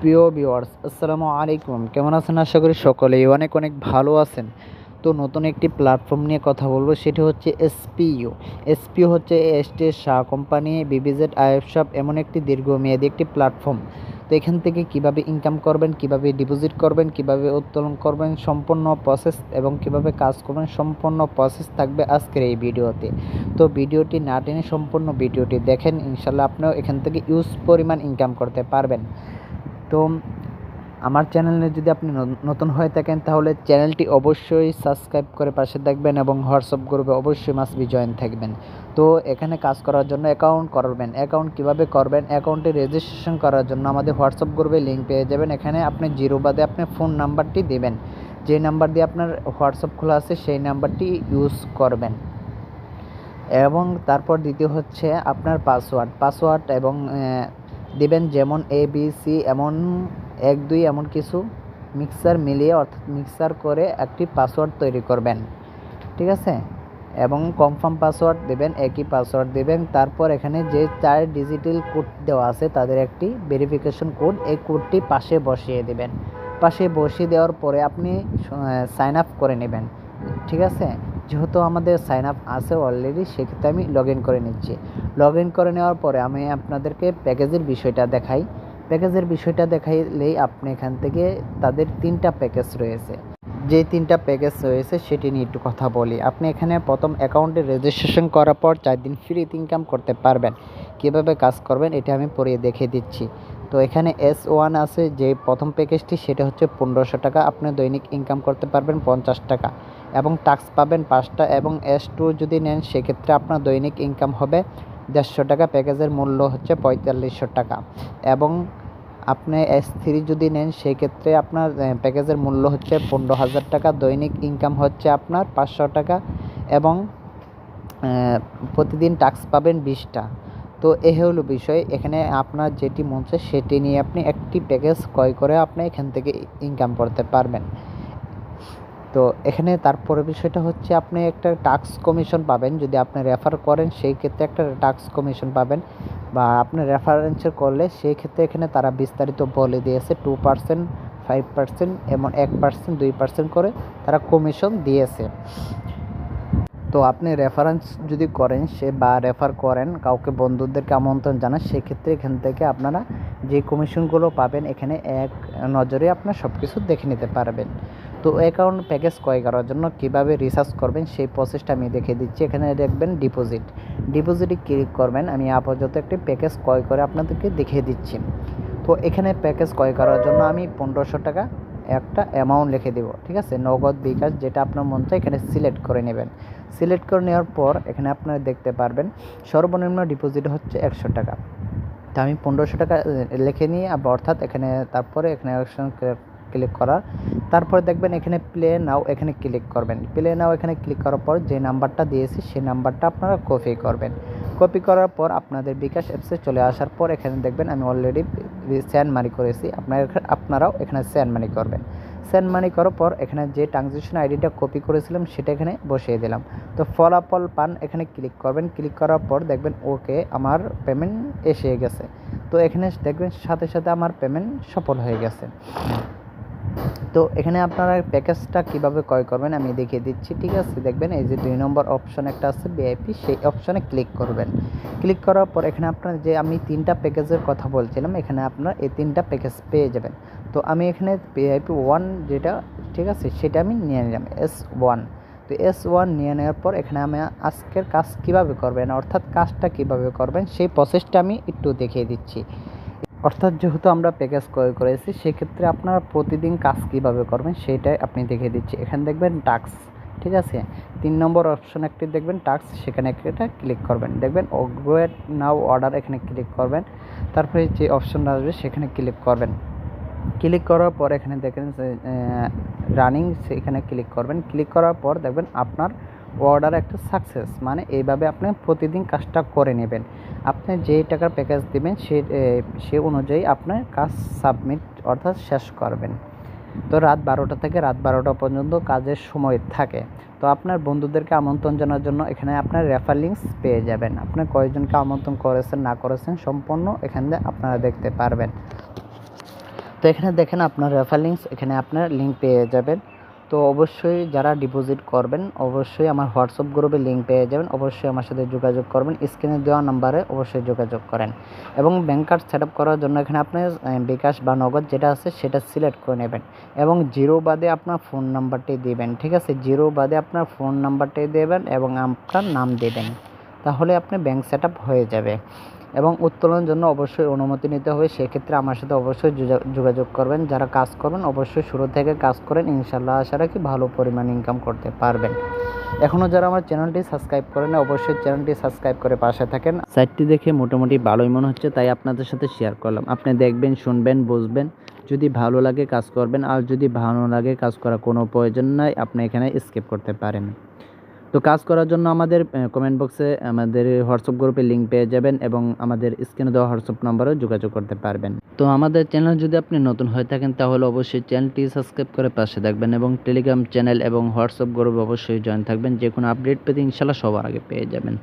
প্রিয় ভিউয়ার্স, আসসালামু আলাইকুম। কেমন আছেন? আশা করি সকলেই অনেক অনেক ভালো আছেন। তো নতুন একটি প্ল্যাটফর্ম নিয়ে কথা বলবো, সেটি হচ্ছে এসপিইউ। এসপিইউ হচ্ছে এস্টেট শাহ কোম্পানি, বিবিজেড, আইএফ এমন একটি দীর্ঘমেয়াদী একটি প্ল্যাটফর্ম। তো এখান থেকে কিভাবে ইনকাম করবেন, কিভাবে ডিপোজিট করবেন, কিভাবে উত্তোলন করবেন, সম্পূর্ণ প্রসেস এবং কিভাবে কাজ করবেন, সম্পূর্ণ প্রসেস থাকবে আজকের এই ভিডিওতে। তো ভিডিওটি না টেনে সম্পূর্ণ ভিডিওটি দেখেন, ইনশাল্লাহ আপনিও এখান থেকে ইউজ পরিমাণ ইনকাম করতে পারবেন। তো আমার চ্যানেলে যদি আপনি নতুন হয়ে থাকেন, তাহলে চ্যানেলটি অবশ্যই সাবস্ক্রাইব করে পাশে থাকবেন এবং হোয়াটসঅ্যাপ গ্রুপে অবশ্যই মাস্ট বি জয়েন থাকবেন। তো এখানে কাজ করার জন্য অ্যাকাউন্ট করবেন। অ্যাকাউন্ট কিভাবে করবেন? অ্যাকাউন্টে রেজিস্ট্রেশন করার জন্য আমাদের হোয়াটসঅ্যাপ গ্রুপে লিঙ্ক পেয়ে যাবেন। এখানে আপনি জিরো বাদে আপনি ফোন নাম্বারটি দেবেন, যে নাম্বার দিয়ে আপনার হোয়াটসঅ্যাপ খোলা আছে সেই নাম্বারটি ইউজ করবেন। এবং তারপর দ্বিতীয় হচ্ছে আপনার পাসওয়ার্ড এবং দেবেন, যেমন ABC এমন 1 2 এমন কিছু মিক্সার মিলিয়ে, অর্থাৎ মিক্সার করে একটি পাসওয়ার্ড তৈরি করবেন, ঠিক আছে। এবং কনফার্ম পাসওয়ার্ড দেবেন, একই পাসওয়ার্ড দেবেন। তারপর এখানে যে 4 ডিজিটাল কোড দেওয়া আছে তাদের একটি ভেরিফিকেশন কোড, এই কোডটি পাশে বসিয়ে দেবেন। পাশে বসিয়ে দেওয়ার পরে আপনি সাইন আপ করে নেবেন, ঠিক আছে। যেহেতু আমাদের সাইন আপ আছে অলরেডি, সেক্ষেত্রে আমি লগ ইন করে নিচ্ছি। লগ ইন করে নেওয়ার পরে আমি আপনাদেরকে প্যাকেজের বিষয়টা দেখাই। প্যাকেজের বিষয়টা দেখাইলেই আপনি এখান থেকে তাদের 3টা প্যাকেজ রয়েছে। যে 3টা প্যাকেজ রয়েছে সেটি নিয়ে একটু কথা বলি। আপনি এখানে প্রথম অ্যাকাউন্টে রেজিস্ট্রেশন করার পর 4 দিন ফ্রিতে ইনকাম করতে পারবেন। কীভাবে কাজ করবেন এটা আমি পড়িয়ে দেখিয়ে দিচ্ছি। তো এখানে S1 আছে, যে প্রথম প্যাকেজটি, সেটা হচ্ছে 1500 টাকা। আপনি দৈনিক ইনকাম করতে পারবেন 50 টাকা এবং টাস্ক পাবেন 5টা। এবং S2 যদি নেন, সেক্ষেত্রে আপনার দৈনিক ইনকাম হবে 150 টাকা। প্যাকেজের মূল্য হচ্ছে 4500 টাকা। এবং আপনি S3 যদি নেন, সেই ক্ষেত্রে আপনার প্যাকেজের মূল্য হচ্ছে 15,000 টাকা। দৈনিক ইনকাম হচ্ছে আপনার 500 টাকা এবং প্রতিদিন টাস্ক পাবেন 20টা। তো এই হলো বিষয়। এখানে আপনার যেটি মন চায় সেটি নিয়ে আপনি একটি প্যাকেজ ক্রয় করে আপনি এখান থেকে ইনকাম করতে পারবেন। তো এখানে তারপরে বিষয়টা হচ্ছে আপনি একটা টাস্ক কমিশন পাবেন। যদি আপনি রেফার করেন, সেই ক্ষেত্রে একটা টাস্ক কমিশন পাবেন, বা আপনি রেফারেন্সের করলে সেই ক্ষেত্রে এখানে তারা বিস্তারিত বলে দিয়েছে। 2%, 5%, এমন 1%, 2% করে তারা কমিশন দিয়েছে। তো আপনি রেফারেন্স যদি করেন রেফার করেন কাউকে, বন্ধুদেরকে আমন্ত্রণ জানান, সেক্ষেত্রে এখান থেকে আপনারা যে কমিশনগুলো পাবেন এখানে এক নজরে আপনার সব কিছু দেখে নিতে পারবেন। তো অ্যাকাউন্ট প্যাকেজ ক্রয় করার জন্য কীভাবে রিসার্চ করবেন সেই প্রসেসটা আমি দেখিয়ে দিচ্ছি। এখানে দেখবেন ডিপোজিটে ক্লিক করবেন। আমি আপাতত একটি প্যাকেজ ক্রয় করে আপনাদেরকে দেখিয়ে দিচ্ছি। তো এখানে প্যাকেজ ক্রয় করার জন্য আমি 1500 টাকা একটা অ্যামাউন্ট লিখে দেবো, ঠিক আছে। নগদ, বিকাশ, যেটা আপনার মন চায় এখানে সিলেক্ট করে নেবেন। সিলেক্ট করে নেওয়ার পর এখানে আপনারা দেখতে পারবেন সর্বনিম্ন ডিপোজিট হচ্ছে 100 টাকা। তো আমি 1500 টাকা লিখে নিয়ে, অর্থাৎ এখানে তারপরে এখানে অপশন ক্লিক করা, তারপরে দেখবেন এখানে প্লে নাও, এখানে ক্লিক করবেন। প্লে নাও এখানে ক্লিক করার পর যে নাম্বারটা দিয়েছি সেই নাম্বারটা আপনারা কপি করবেন। কপি করার পর আপনাদের বিকাশ অ্যাপসে চলে আসার পর এখানে দেখবেন আমি অলরেডি সেন্ড মানি করেছি। আপনারাও এখানে সেন্ড মানি করবেন। সেন্ড মানি করার পর এখানে যে ট্রানজ্যাকশন আইডিটা কপি করেছিলাম সেটা এখানে বসিয়ে দিলাম। তো ফলাফল পান, এখানে ক্লিক করবেন। ক্লিক করার পর দেখবেন ওকে, আমার পেমেন্ট এসে গেছে। তো এখানে দেখবেন সাথে সাথে আমার পেমেন্ট সফল হয়ে গেছে। তো এখানে আপনারা প্যাকেজটা কিভাবে ক্রয় করবেন আমি দেখিয়ে দিচ্ছি, ঠিক আছে। দেখবেন এই যে 2 নম্বর অপশন একটা আছে VIP, সেই অপশনে ক্লিক করবেন। ক্লিক করার পর এখানে আপনার যে আমি 3টা প্যাকেজের কথা বলছিলাম, এখানে আপনারা এই 3টা প্যাকেজ পেয়ে যাবেন। তো আমি এখানে VIP 1 যেটা, ঠিক আছে, সেটা আমি নিয়ে নিলাম, S1। তো S1 নিয়ে নেওয়ার পর এখানে আমি আজকের কাজ কিভাবে করবেন, অর্থাৎ কাজটা কিভাবে করবেন সেই প্রসেসটা আমি একটু দেখিয়ে দিচ্ছি। অর্থাৎ যেহেতু আমরা প্যাকেজ ক্রয় করেছি, সেক্ষেত্রে আপনারা প্রতিদিন কাজ কীভাবে করবেন সেটাই আপনি দেখিয়ে দিচ্ছি। এখানে দেখবেন টাস্ক, ঠিক আছে। 3 নম্বর অপশন একটি দেখবেন টাস্ক, সেখানে একটা ক্লিক করবেন। দেখবেন অগ্রোয়েট নাও অর্ডার, এখানে ক্লিক করবেন। তারপরে যে অপশনটা আসবে সেখানে ক্লিক করবেন। ক্লিক করার পর এখানে দেখেন রানিং, সেখানে ক্লিক করবেন। ক্লিক করার পর দেখবেন আপনার অর্ডার একটা সাকসেস, মানে এইভাবে আপনি প্রতিদিন কাজটা করে নেবেন। আপনি যেই টাকার প্যাকেজ দেবেন সে অনুযায়ী আপনার কাজ সাবমিট, অর্থাৎ শেষ করবেন। তো রাত 12টা থেকে রাত 12টা পর্যন্ত কাজের সময় থাকে। তো আপনার বন্ধুদেরকে আমন্ত্রণ জানার জন্য এখানে আপনার রেফার লিঙ্কস পেয়ে যাবেন। আপনার কয়জনকে আমন্ত্রণ করেছেন না করেছেন সম্পূর্ণ এখানে আপনারা দেখতে পারবেন। তো এখানে দেখেন আপনার রেফার লিঙ্কস, এখানে আপনার লিঙ্ক পেয়ে যাবেন। তো অবশ্যই যারা ডিপোজিট করবেন অবশ্যই আমার হোয়াটসঅ্যাপ গ্রুপে লিঙ্ক পেয়ে যাবেন, অবশ্যই আমার সাথে যোগাযোগ করবেন, স্ক্রিনে দেওয়া নাম্বারে অবশ্যই যোগাযোগ করেন। এবং ব্যাংক কার্ড সেট আপ করার জন্য এখানে আপনি বিকাশ বা নগদ যেটা আছে সেটা সিলেক্ট করে নেবেন এবং জিরো বাদে আপনার ফোন নাম্বারটি দিবেন, ঠিক আছে? জিরো বাদে আপনার ফোন নাম্বারটি দেবেন এবং আপনার নাম দেবেন, তাহলে আপনি ব্যাংক সেট আপ হয়ে যাবে। এবং উত্তোলনের জন্য অবশ্যই অনুমতি নিতে হবে, সেক্ষেত্রে আমার সাথে অবশ্যই যোগাযোগ করবেন। যারা কাজ করবেন অবশ্যই শুরু থেকে কাজ করেন, ইনশাল্লাহ আশা রাখি ভালো পরিমাণ ইনকাম করতে পারবেন। এখনও যারা আমার চ্যানেলটি সাবস্ক্রাইব করেন অবশ্যই চ্যানেলটি সাবস্ক্রাইব করে পাশে থাকেন। সাইটটি দেখে মোটামুটি ভালোই মনে হচ্ছে, তাই আপনাদের সাথে শেয়ার করলাম। আপনি দেখবেন, শুনবেন, বুঝবেন, যদি ভালো লাগে কাজ করবেন, আর যদি ভালো লাগে কাজ করা কোনো প্রয়োজন নাই, আপনি এখানে স্কিপ করতে পারেন। তো কাজ করার জন্য আমাদের কমেন্ট বক্সে আমাদের হোয়াটসঅ্যাপ গ্রুপে লিঙ্ক পেয়ে যাবেন এবং আমাদের স্ক্রিনে দেওয়া হোয়াটসঅ্যাপ নাম্বারেও যোগাযোগ করতে পারবেন। তো আমাদের চ্যানেল যদি আপনি নতুন হয়ে থাকেন তাহলে অবশ্যই চ্যানেলটি সাবস্ক্রাইব করে পাশে থাকবেন এবং টেলিগ্রাম চ্যানেল এবং হোয়াটসঅ্যাপ গ্রুপে অবশ্যই জয়েন থাকবেন, যে কোনো আপডেট পেতে ইনশাল্লাহ সবার আগে পেয়ে যাবেন।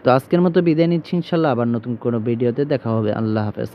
তো আজকের মতো বিদায় নিচ্ছি, ইনশাল্লাহ আবার নতুন কোনো ভিডিওতে দেখা হবে। আল্লাহ হাফেজ।